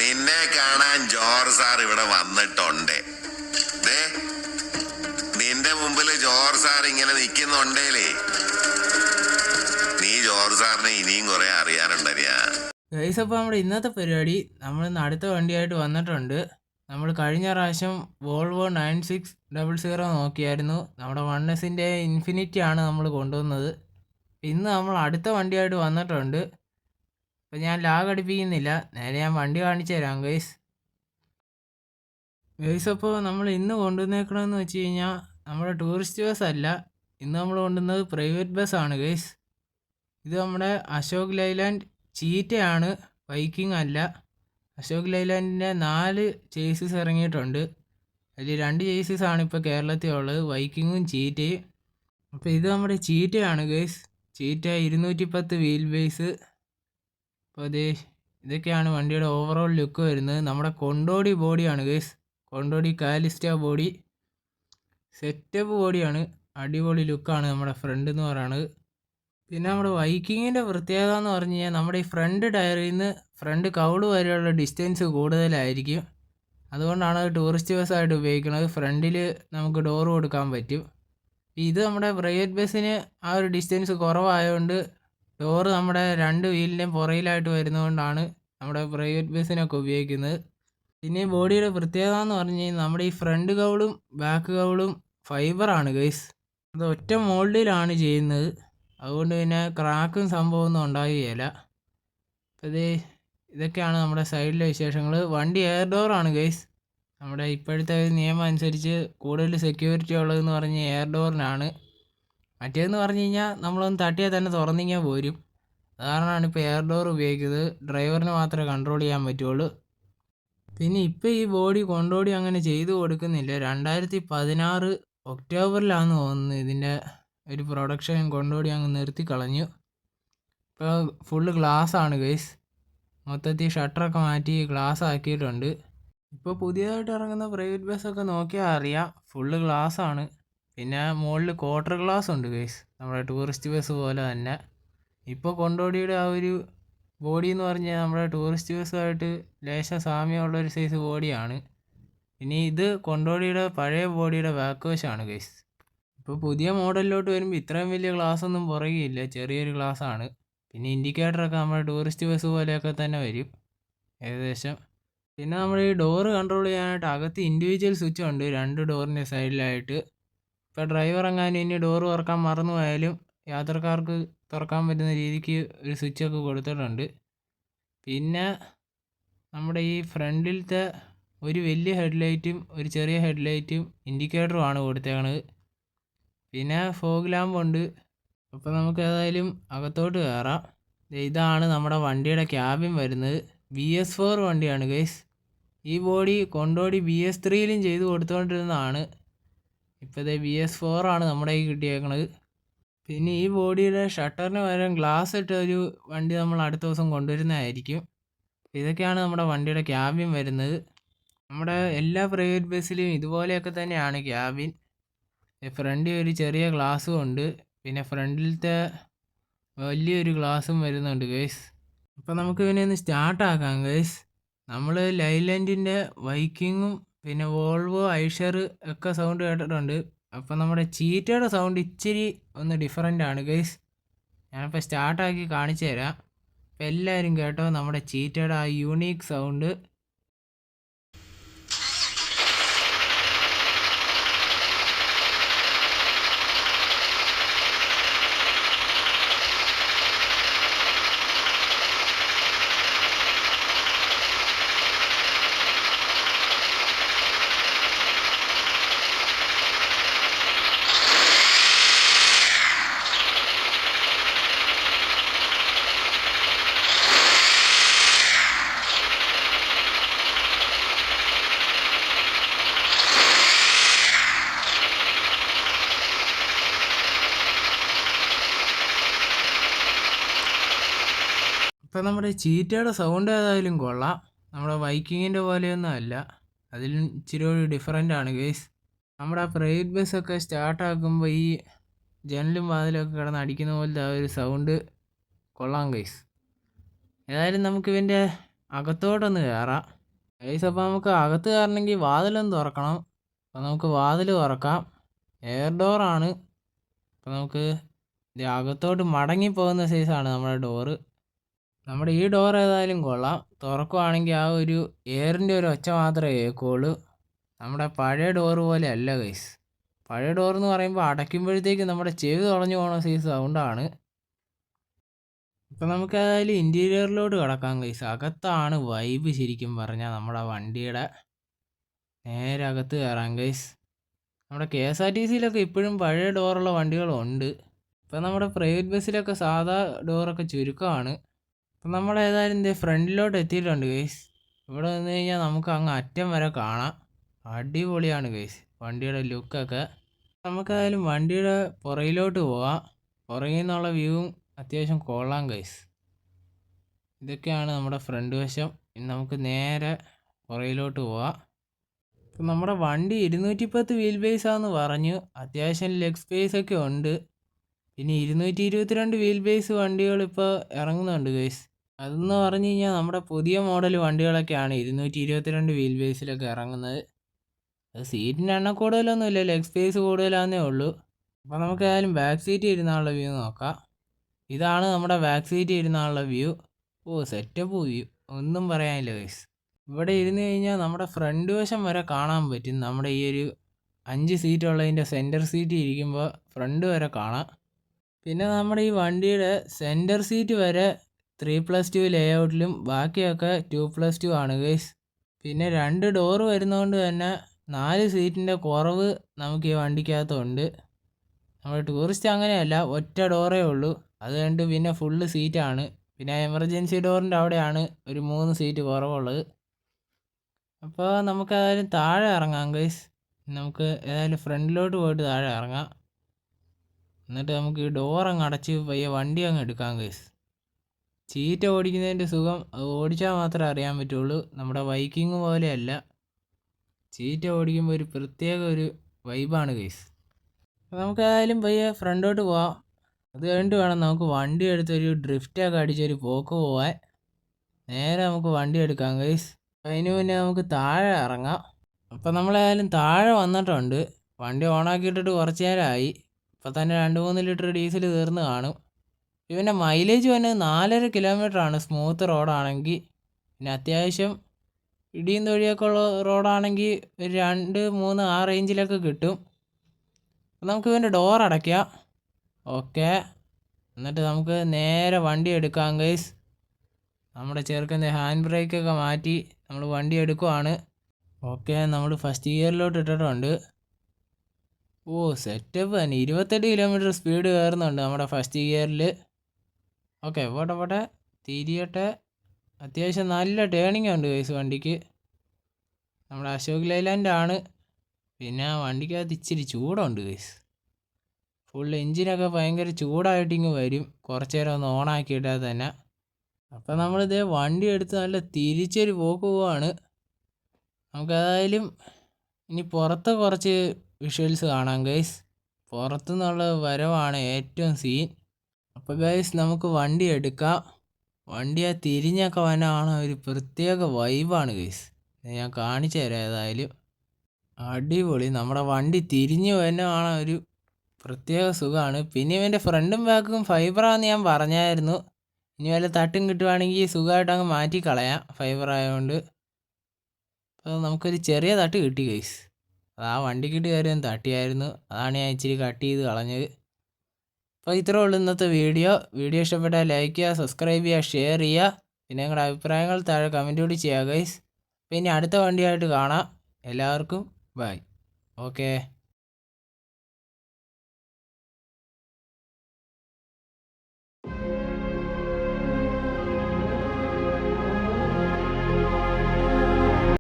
നിന്നെ കാണാൻ George sir ഇവിടെ വന്നിട്ടുണ്ട്. നിന്റെ മുമ്പിൽ ജോർജ് സാർ ഇങ്ങനെ നിൽക്കുന്നുണ്ടേലേ, നീ ജോർജ് സാറിനെ ഇനിയും കുറെ അറിയാനുണ്ടരിയാ. ഗൈസ്, അപ്പോൾ നമ്മുടെ ഇന്നത്തെ പരിപാടി നമ്മൾ ഇന്ന് അടുത്ത വണ്ടിയായിട്ട് വന്നിട്ടുണ്ട്. നമ്മൾ കഴിഞ്ഞ പ്രാവശ്യം വോൾവോ 9600 നോക്കിയായിരുന്നു. നമ്മുടെ 1Sന്റെ ഇൻഫിനിറ്റി ആണ് നമ്മൾ കൊണ്ടുവന്നത്. ഇന്ന് നമ്മൾ അടുത്ത വണ്ടിയായിട്ട് വന്നിട്ടുണ്ട്. അപ്പോൾ ഞാൻ ലാഗ് അടിപ്പിക്കുന്നില്ല, നേരെ ഞാൻ വണ്ടി കാണിച്ചു തരാം ഗൈസ്. അപ്പോൾ നമ്മൾ ഇന്ന് കൊണ്ടുവന്നേക്കണമെന്ന് വെച്ച് കഴിഞ്ഞാൽ നമ്മുടെ ടൂറിസ്റ്റ് ബസ് അല്ല, ഇന്ന് നമ്മൾ കൊണ്ടുവന്നത് പ്രൈവറ്റ് ബസ്സാണ് ഗൈസ്. ഇത് നമ്മുടെ അശോക് ലൈലാൻഡ് ചീറ്റയാണ്, വൈക്കിംഗ് അല്ല. അശോക് ലൈലാൻഡിൻ്റെ 4 ചേസസ് ഇറങ്ങിയിട്ടുണ്ട്. അതിൽ 2 ചേസസാണ് ഇപ്പോൾ കേരളത്തിൽ ഉള്ളത്, വൈക്കിങ്ങും ചീറ്റയും. അപ്പോൾ ഇത് നമ്മുടെ ചീറ്റയാണ് ഗൈസ്. Cheetah 210 wheel base. അപ്പോൾ ഇതൊക്കെയാണ് വണ്ടിയുടെ ഓവറോൾ ലുക്ക് വരുന്നത്. നമ്മുടെ കൊണ്ടോടി ബോഡിയാണ് ഗൈസ്, കൊണ്ടോടി കാലിസ്റ്റ ബോഡി. സെറ്റപ്പ് ബോഡിയാണ്, അടിപൊളി ലുക്കാണ് നമ്മുടെ ഫ്രണ്ട് എന്ന് പറയുന്നത്. പിന്നെ നമ്മുടെ വൈക്കിങ്ങിൻ്റെ പ്രത്യേകത എന്ന് പറഞ്ഞു കഴിഞ്ഞാൽ നമ്മുടെ ഈ ഫ്രണ്ട് ടയറിൽ നിന്ന് ഫ്രണ്ട് കൗള് വരെയുള്ള ഡിസ്റ്റൻസ് കൂടുതലായിരിക്കും. അതുകൊണ്ടാണ് ടൂറിസ്റ്റ് ബസ്സായിട്ട് ഉപയോഗിക്കുന്നത്. ഫ്രണ്ടിൽ നമുക്ക് ഡോറ് കൊടുക്കാൻ പറ്റും. ഇത് നമ്മുടെ പ്രൈവറ്റ് ബസ്സിന് ആ ഒരു ഡിസ്റ്റൻസ് കുറവായതുകൊണ്ട് ഡോറ് നമ്മുടെ 2 വീലിൻ്റെയും പുറയിലായിട്ട് വരുന്നതുകൊണ്ടാണ് നമ്മുടെ പ്രൈവറ്റ് ബസ്സിനൊക്കെ ഉപയോഗിക്കുന്നത്. പിന്നെ ഈ ബോഡിയുടെ പ്രത്യേകത എന്ന് പറഞ്ഞു കഴിഞ്ഞാൽ നമ്മുടെ ഈ ഫ്രണ്ട് കൗളും ബാക്ക് കൗളും ഫൈബറാണ് ഗൈസ്. അത് ഒറ്റ മോൾഡിലാണ് ചെയ്യുന്നത്, അതുകൊണ്ട് പിന്നെ ക്രാക്കും സംഭവമൊന്നും ഉണ്ടാകുകയില്ല. അപ്പോൾ ഇതൊക്കെയാണ് നമ്മുടെ സൈഡിലെ വിശേഷങ്ങൾ. വണ്ടി എയർ ഡോറാണ് ഗൈസ്. നമ്മുടെ ഇപ്പോഴത്തെ നിയമം അനുസരിച്ച് കൂടുതൽ സെക്യൂരിറ്റി ഉള്ളതെന്ന് പറഞ്ഞ് എയർ ഡോറിനാണ്. മറ്റേതെന്ന് പറഞ്ഞു കഴിഞ്ഞാൽ നമ്മളൊന്ന് തട്ടിയാൽ തന്നെ തുറന്നിങ്ങനെ പോരും. അതാരണമാണ് ഇപ്പോൾ എയർ ഡോർ ഉപയോഗിക്കുന്നത്. ഡ്രൈവറിന് മാത്രമേ കൺട്രോൾ ചെയ്യാൻ പറ്റുള്ളൂ. പിന്നെ ഇപ്പോൾ ഈ ബോഡി കൊണ്ടോടി അങ്ങനെ ചെയ്തു കൊടുക്കുന്നില്ല. 2016 ഒക്ടോബറിലാണെന്ന് തോന്നുന്നു ഇതിൻ്റെ ഒരു പ്രൊഡക്ഷൻ കൊണ്ടോടി അങ്ങ് നിർത്തി കളഞ്ഞു. ഇപ്പോൾ ഫുള്ള് ഗ്ലാസ് ആണ് ഗൈസ്. മൊത്തത്തിൽ ഷട്ടറൊക്കെ മാറ്റി ഗ്ലാസ് ആക്കിയിട്ടുണ്ട്. ഇപ്പോൾ പുതിയതായിട്ട് ഇറങ്ങുന്ന പ്രൈവറ്റ് ബസ്സൊക്കെ നോക്കിയാൽ അറിയാം, ഫുള്ള് ഗ്ലാസ് ആണ്. പിന്നെ മുകളിൽ ക്വാർട്ടർ ഗ്ലാസ് ഉണ്ട് ഗൈസ്, നമ്മുടെ ടൂറിസ്റ്റ് ബസ് പോലെ തന്നെ. ഇപ്പോൾ കൊണ്ടോടിയുടെ ആ ഒരു ബോഡി എന്ന് പറഞ്ഞാൽ നമ്മുടെ ടൂറിസ്റ്റ് ബസ്സുമായിട്ട് ലേശം സാമ്യമുള്ളൊരു സൈസ് ബോഡിയാണ്. ഇനി ഇത് കൊണ്ടോടിയുടെ പഴയ ബോഡിയുടെ ബാക്ക് വശമാണ് ഗൈസ്. ഇപ്പോൾ പുതിയ മോഡലിലോട്ട് വരുമ്പോൾ ഇത്രയും വലിയ ഗ്ലാസ് ഒന്നും പുറകില്ല, ചെറിയൊരു ഗ്ലാസ് ആണ്. പിന്നെ ഇൻഡിക്കേറ്ററൊക്കെ നമ്മുടെ ടൂറിസ്റ്റ് ബസ് പോലെയൊക്കെ തന്നെ വരും ഏകദേശം. പിന്നെ നമ്മൾ ഈ ഡോറ് കൺട്രോൾ ചെയ്യാനായിട്ട് അകത്ത് ഇൻഡിവിജ്വൽ സ്വിച്ച് ഉണ്ട് 2 ഡോറിൻ്റെ സൈഡിലായിട്ട്. ഇപ്പോൾ ഡ്രൈവർ എങ്ങാനും ഇനി ഡോറ് തുറക്കാൻ മറന്നു പോയാലും യാത്രക്കാർക്ക് തുറക്കാൻ പറ്റുന്ന രീതിക്ക് ഒരു സ്വിച്ചൊക്കെ കൊടുത്തിട്ടുണ്ട്. പിന്നെ നമ്മുടെ ഈ ഫ്രണ്ടിലത്തെ ഒരു വലിയ ഹെഡ്ലൈറ്റും ഒരു ചെറിയ ഹെഡ്ലൈറ്റും ഇൻഡിക്കേറ്ററും ആണ് കൊടുത്തേക്കണത്. പിന്നെ ഫോഗ് ലാമ്പുണ്ട്. അപ്പോൾ നമുക്ക് ഏതായാലും അകത്തോട്ട് കയറാം. ഇതാണ് നമ്മുടെ വണ്ടിയുടെ ക്യാബിൻ വരുന്നത്. BS4 വണ്ടിയാണ് ഗൈസ്. ഈ ബോഡി കൊണ്ടോടി BS3യിലും ചെയ്ത് കൊടുത്തുകൊണ്ടിരുന്നതാണ്. ഇപ്പോൾ BS4 ആണ് നമ്മുടെ ഈ കിട്ടിയേക്കണത്. പിന്നെ ഈ ബോഡിയുടെ ഷട്ടറിന് പകരം ഗ്ലാസ് ഇട്ട ഒരു വണ്ടി നമ്മൾ അടുത്ത ദിവസം കൊണ്ടുവരുന്നതായിരിക്കും. ഇതൊക്കെയാണ് നമ്മുടെ വണ്ടിയുടെ ക്യാബിൻ വരുന്നത്. നമ്മുടെ എല്ലാ പ്രൈവറ്റ് ബസ്സിലും ഇതുപോലെയൊക്കെ തന്നെയാണ് ക്യാബിൻ. ഫ്രണ്ടിൽ ഒരു ചെറിയ ഗ്ലാസ്സും ഉണ്ട്, പിന്നെ ഫ്രണ്ടിലത്തെ വലിയൊരു ഗ്ലാസും വരുന്നുണ്ട് ഗൈസ്. അപ്പോൾ നമുക്ക് ഇതിനെ ഒന്ന് സ്റ്റാർട്ടാക്കാം ഗൈസ്. നമ്മൾ ലൈലാൻഡിൻ്റെ വൈക്കിങ്ങും പിന്നെ വോൾവോ ഐഷർ ഒക്കെ സൗണ്ട് കേട്ടിട്ടുണ്ട്. അപ്പോൾ നമ്മുടെ ചീറ്റയുടെ സൗണ്ട് ഇച്ചിരി ഒന്ന് ഡിഫറൻ്റ് ആണ് ഗൈസ്. ഞാനിപ്പോൾ സ്റ്റാർട്ടാക്കി കാണിച്ചു തരാം. അപ്പോൾ എല്ലാവരും കേട്ടോ നമ്മുടെ ചീറ്റയുടെ ആ യൂണീക്ക് സൗണ്ട്. ഇപ്പം നമ്മുടെ ചീറ്റയുടെ സൗണ്ട് ഏതായാലും കൊള്ളാം. നമ്മുടെ വൈക്കിങ്ങിൻ്റെ പോലെയൊന്നും അല്ല, അതിലും ഇച്ചിരി ഒരു ഡിഫറൻ്റ് ആണ് ഗൈസ്. നമ്മുടെ ആ പ്രൈവറ്റ് ബസ്സൊക്കെ സ്റ്റാർട്ടാക്കുമ്പോൾ ഈ ജനലും വാതിലൊക്കെ കിടന്ന് അടിക്കുന്ന പോലത്തെ ആ ഒരു സൗണ്ട് കൊള്ളാം ഗൈസ്. ഏതായാലും നമുക്ക് ഇതിൻ്റെ അകത്തോട്ടൊന്ന് കയറാം ഗൈസ്. അപ്പോൾ നമുക്ക് അകത്ത് കയറണമെങ്കിൽ വാതിലൊന്ന് തുറക്കണം. അപ്പോൾ നമുക്ക് വാതിൽ തുറക്കാം. എയർ ഡോറാണ്. അപ്പോൾ നമുക്ക് ഇത് അകത്തോട്ട് മടങ്ങിപ്പോകുന്ന സൈസാണ് നമ്മുടെ ഡോറ്. നമ്മുടെ ഈ ഡോർ ഏതായാലും കൊള്ളാം. തുറക്കുവാണെങ്കിൽ ആ ഒരു എയറിൻ്റെ ഒരു ഒച്ച മാത്രമേ കേൾക്കുള്ളൂ. നമ്മുടെ പഴയ ഡോറ് പോലെ അല്ല ഗൈസ്. പഴയ ഡോറെന്ന് പറയുമ്പോൾ അടയ്ക്കുമ്പോഴത്തേക്ക് നമ്മുടെ ചെവി തുളഞ്ഞു പോകുന്ന സൈസ് സൗണ്ടാണ്. ഇപ്പം നമുക്ക് ഏതായാലും ഇൻറ്റീരിയറിലോട്ട് കിടക്കാം ഗൈസ്. അകത്താണ് വൈബ് ശരിക്കും പറഞ്ഞാൽ. നമ്മുടെ വണ്ടിയുടെ നേരെ അകത്ത് കയറാം ഗൈസ്. നമ്മുടെ KSRTCയിലൊക്കെ ഇപ്പോഴും പഴയ ഡോറുള്ള വണ്ടികളുണ്ട്. ഇപ്പം നമ്മുടെ പ്രൈവറ്റ് ബസ്സിലൊക്കെ സാധാ ഡോറൊക്കെ ചുരുക്കമാണ്. അപ്പം നമ്മൾ ഏതായാലും ഫ്രണ്ടിലോട്ട് എത്തിയിട്ടുണ്ട് ഗൈസ്. ഇവിടെ വന്നു കഴിഞ്ഞാൽ നമുക്ക് അങ്ങ് അറ്റം വരെ കാണാം. അടിപൊളിയാണ് ഗൈസ് വണ്ടിയുടെ ലുക്കൊക്കെ. നമുക്കേതായാലും വണ്ടിയുടെ പുറകിലോട്ട് പോവാം. പുറകിൽ നിന്നുള്ള വ്യൂവും അത്യാവശ്യം കൊള്ളാം ഗൈസ്. ഇതൊക്കെയാണ് നമ്മുടെ ഫ്രണ്ട് വശം. ഇനി നമുക്ക് നേരെ പുറകിലോട്ട് പോവാം. ഇപ്പം നമ്മുടെ വണ്ടി 210 വീൽ ബേസാന്ന് പറഞ്ഞു. അത്യാവശ്യം ലെഗ് സ്പേസ് ഒക്കെ ഉണ്ട്. പിന്നെ 222 വീൽ ബേസ് വണ്ടികൾ ഇപ്പോൾ ഇറങ്ങുന്നുണ്ട് ഗൈസ്. അതെന്ന് പറഞ്ഞു കഴിഞ്ഞാൽ നമ്മുടെ പുതിയ മോഡൽ വണ്ടികളൊക്കെയാണ് 222 വീൽ ബേസിലൊക്കെ ഇറങ്ങുന്നത്. അത് സീറ്റിൻ്റെ എണ്ണം കൂടുതലൊന്നുമില്ല, ലെഗ് സ്പേസ് കൂടുതലാന്നേ ഉള്ളൂ. അപ്പോൾ നമുക്ക് ഏതായാലും ബാക്ക് സീറ്റ് ഇരുന്നാലുള്ള വ്യൂ നോക്കാം. ഇതാണ് നമ്മുടെ ബാക്ക് സീറ്റ് ഇരുന്നാലുള്ള വ്യൂ. ഓ സെറ്റപ്പ് വ്യൂ, ഒന്നും പറയാനില്ല ഗൈസ്. ഇവിടെ ഇരുന്ന് കഴിഞ്ഞാൽ നമ്മുടെ ഫ്രണ്ട് വശം വരെ കാണാൻ പറ്റും. നമ്മുടെ ഈ ഒരു 5 സീറ്റുള്ളതിൻ്റെ സെൻറ്റർ സീറ്റ് ഇരിക്കുമ്പോൾ ഫ്രണ്ട് വരെ കാണാം. പിന്നെ നമ്മുടെ ഈ വണ്ടിയുടെ സെൻറ്റർ സീറ്റ് വരെ 3+2 ലേഔട്ടിലും ബാക്കിയൊക്കെ 2+2 ആണ് ഗൈസ്. പിന്നെ 2 ഡോറ് വരുന്നതുകൊണ്ട് തന്നെ 4 സീറ്റിൻ്റെ കുറവ് നമുക്ക് ഈ വണ്ടിക്കകത്തുണ്ട്. നമ്മുടെ ടൂറിസ്റ്റ് അങ്ങനെയല്ല, ഒറ്റ ഡോറേ ഉള്ളൂ. അത് കണ്ട് പിന്നെ ഫുള്ള് സീറ്റാണ്. പിന്നെ എമർജൻസി ഡോറിൻ്റെ അവിടെയാണ് ഒരു 3 സീറ്റ് കുറവുള്ളത്. അപ്പോൾ നമുക്ക് ഏതായാലും താഴെ ഇറങ്ങാം ഗൈസ്. നമുക്ക് ഏതായാലും ഫ്രണ്ടിലോട്ട് പോയിട്ട് താഴെ ഇറങ്ങാം. എന്നിട്ട് നമുക്ക് ഈ ഡോർ അങ്ങ് അടച്ച് പയ്യെ വണ്ടി അങ്ങ് എടുക്കാം ഗൈസ്. ചീറ്റ ഓടിക്കുന്നതിൻ്റെ സുഖം അത് ഓടിച്ചാൽ മാത്രമേ അറിയാൻ പറ്റുള്ളൂ. നമ്മുടെ ബൈക്കിങ് പോലെയല്ല, ചീറ്റ ഓടിക്കുമ്പോൾ ഒരു പ്രത്യേക ഒരു വൈബാണ് ഗൈസ്. നമുക്ക് ഏതായാലും പയ്യെ ഫ്രണ്ടോട്ട് പോവാം. അത് കഴിഞ്ഞിട്ട് വേണം നമുക്ക് വണ്ടി എടുത്തൊരു ഡ്രിഫ്റ്റൊക്കെ അടിച്ചൊരു പോക്ക് പോവാൻ. നേരെ നമുക്ക് വണ്ടി എടുക്കാം ഗൈസ്. അതിന് മുന്നേ നമുക്ക് താഴെ ഇറങ്ങാം. അപ്പം നമ്മളേതായാലും താഴെ വന്നിട്ടുണ്ട്. വണ്ടി ഓണാക്കിയിട്ടിട്ട് കുറച്ച് നേരമായി. ഇപ്പം തന്നെ 2-3 ലിറ്റർ ഡീസൽ തീർന്ന് കാണും. പിന്നെ മൈലേജ് വന്നത് 4.5 കിലോമീറ്ററാണ് സ്മൂത്ത് റോഡാണെങ്കിൽ. പിന്നെ അത്യാവശ്യം ഇടിയും തൊഴിയൊക്കെ ഉള്ള റോഡാണെങ്കിൽ ഒരു 2-3 ആ റേഞ്ചിലൊക്കെ കിട്ടും. നമുക്ക് ഇവൻ്റെ ഡോർ അടയ്ക്കാം. ഓക്കെ, എന്നിട്ട് നമുക്ക് നേരെ വണ്ടി എടുക്കാം ഗൈസ്. നമ്മുടെ ചെറുക്കൻ്റെ ഹാൻഡ് ബ്രേക്കൊക്കെ മാറ്റി നമ്മൾ വണ്ടി എടുക്കുവാണ്. ഓക്കെ, നമ്മൾ ഫസ്റ്റ് ഗിയറിലോട്ട് ഇട്ടിട്ടുണ്ട്. ഓ സെറ്റപ്പ് തന്നെ, 28 കിലോമീറ്റർ സ്പീഡ് കയറുന്നുണ്ട് നമ്മുടെ ഫസ്റ്റ് ഗിയറിൽ. ഓക്കെ, പോട്ടെ തിരിയട്ടെ. അത്യാവശ്യം നല്ല ടേണിംഗ് ഉണ്ട് ഗൈസ് വണ്ടിക്ക്. നമ്മുടെ അശോക് ലൈലാൻഡ് ആണ്. പിന്നെ വണ്ടിക്കകത്ത് ഇച്ചിരി ചൂടുണ്ട് ഗൈസ്. ഫുൾ എൻജിനൊക്കെ ഭയങ്കര ചൂടായിട്ടിങ്ങ് വരും കുറച്ച് നേരം ഒന്ന് ഓണാക്കിയിട്ടാൽ തന്നെ. അപ്പം നമ്മളിതേ വണ്ടി എടുത്ത് നല്ല തിരിച്ചൊരു പോക്ക് പോവാണ്. നമുക്കേതായാലും ഇനി പുറത്ത് കുറച്ച് വിഷ്വൽസ് കാണാം ഗൈസ്. പുറത്തുനിന്നുള്ള വരവാണ് ഏറ്റവും സീൻ. അപ്പോൾ ഗൈസ് നമുക്ക് വണ്ടി എടുക്കാം. വണ്ടി ആ തിരിഞ്ഞൊക്കെ വന്നാണ് ഒരു പ്രത്യേക വൈബാണ് ഗൈസ്. ഞാൻ കാണിച്ചു തരാം. ഏതായാലും അടിപൊളി. നമ്മുടെ വണ്ടി തിരിഞ്ഞു വന്നാണ് ഒരു പ്രത്യേക സുഖമാണ്. പിന്നെ ഇവൻ്റെ ഫ്രണ്ടും ബാക്കും ഫൈബറാന്ന് ഞാൻ പറഞ്ഞായിരുന്നു. ഇനി വല്ല തട്ടും കിട്ടുവാണെങ്കിൽ സുഖമായിട്ട് അങ്ങ് മാറ്റി കളയാം, ഫൈബർ ആയതുകൊണ്ട്. അപ്പോൾ നമുക്കൊരു ചെറിയ തട്ട് കിട്ടി ഗൈസ്. അത് ആ വണ്ടിക്കിട്ട് കയറി ഒന്ന് തട്ടിയായിരുന്നു. അതാണ് ഞാൻ ഇച്ചിരി കട്ട് ചെയ്ത് കളഞ്ഞത്. അപ്പോൾ ഇത്രേ ഉള്ളൂ ഇന്നത്തെ വീഡിയോ. ഇഷ്ടപ്പെട്ടാൽ ലൈക്ക് ചെയ്യുക, സബ്സ്ക്രൈബ് ചെയ്യുക, ഷെയർ ചെയ്യുക. പിന്നെ നിങ്ങളുടെ അഭിപ്രായങ്ങൾ താഴെ കമൻറ്റ് കൂടി ചെയ്യുക ഗൈസ്. പിന്നെ അടുത്ത വണ്ടിയായിട്ട് കാണാം. എല്ലാവർക്കും ബൈ. ഓക്കെ.